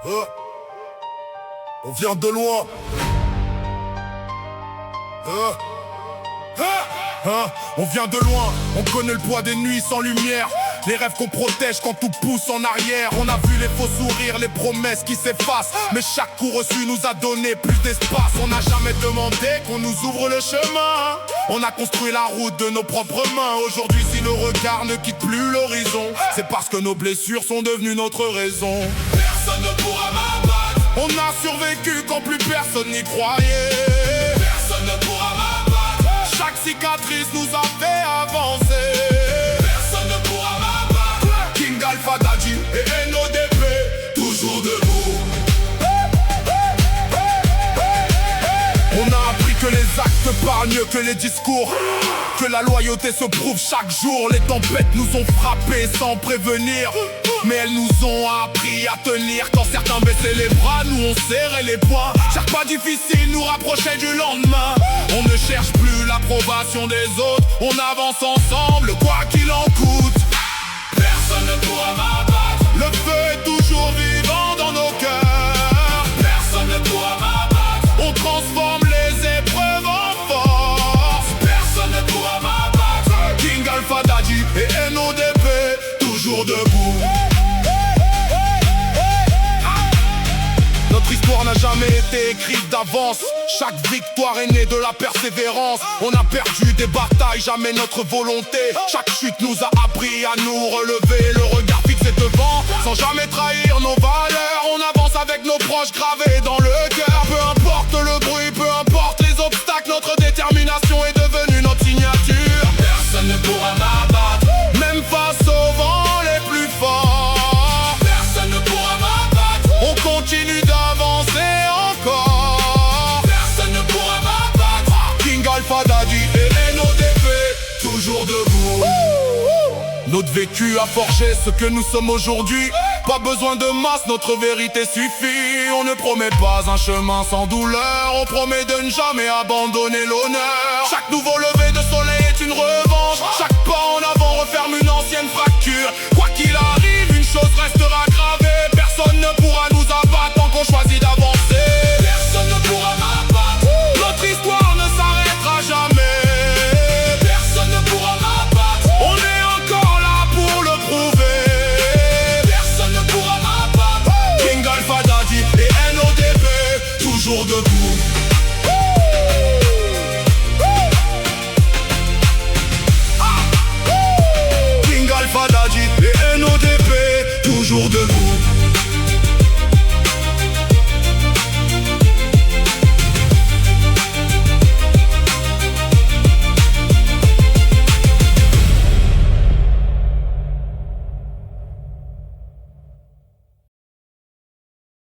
On vient de loin. On vient de loin, on connaît le poids des nuits sans lumière. Les rêves qu'on protège quand tout pousse en arrière. On a vu les faux sourires, les promesses qui s'effacent. Mais chaque coup reçu nous a donné plus d'espace. On n'a jamais demandé qu'on nous ouvre le chemin. On a construit la route de nos propres mains. Aujourd'hui si le regard ne quitte plus l'horizon, c'est parce que nos blessures sont devenues notre raison. Personne ne pourra m'abattre. On a survécu quand plus personne n'y croyait. Personne ne pourra m'abattre. Chaque cicatrice nous a fait avancer. Personne ne pourra m'abattre. King Alpha Daddy et NODP, toujours debout. On a appris que les actes parlent mieux que les discours, que la loyauté se prouve chaque jour. Les tempêtes nous ont frappés sans prévenir, mais elles nous ont appris à tenir. Quand certains baissaient les bras, nous on serrait les poings. Chaque pas difficile nous rapprochait du lendemain. On ne cherche plus l'approbation des autres, on avance ensemble, quoi qu'il en coûte. Personne ne pourra m'abattre. Le feu est toujours vivant dans nos cœurs. Personne ne pourra m'abattre. On transforme les épreuves en force. Personne ne pourra m'abattre. King Alpha Daddy et NODP, toujours debout. Notre histoire n'a jamais été écrite d'avance. Chaque victoire est née de la persévérance. On a perdu des batailles, jamais notre volonté. Chaque chute nous a appris à nous relever. Le regard fixé devant, sans jamais trahir nos valeurs. On avance avec nos proches gravés dans le cœur. Peu importe le bruit, peu importe les obstacles, notre détermination est devenue notre signature. Personne ne pourra m'abattre, même face aux vents les plus forts. Personne ne pourra m'abattre. On continue d'avancer encore. Personne ne pourra m'abattre. King Alpha Daddy et NODP, toujours debout. Notre vécu a forgé ce que nous sommes aujourd'hui. Pas besoin de masse, notre vérité suffit. On ne promet pas un chemin sans douleur, on promet de ne jamais abandonner l'honneur. Chaque nouveau lever de soleil est une revanche. Chaque pas en avant referme une ancienne fracture.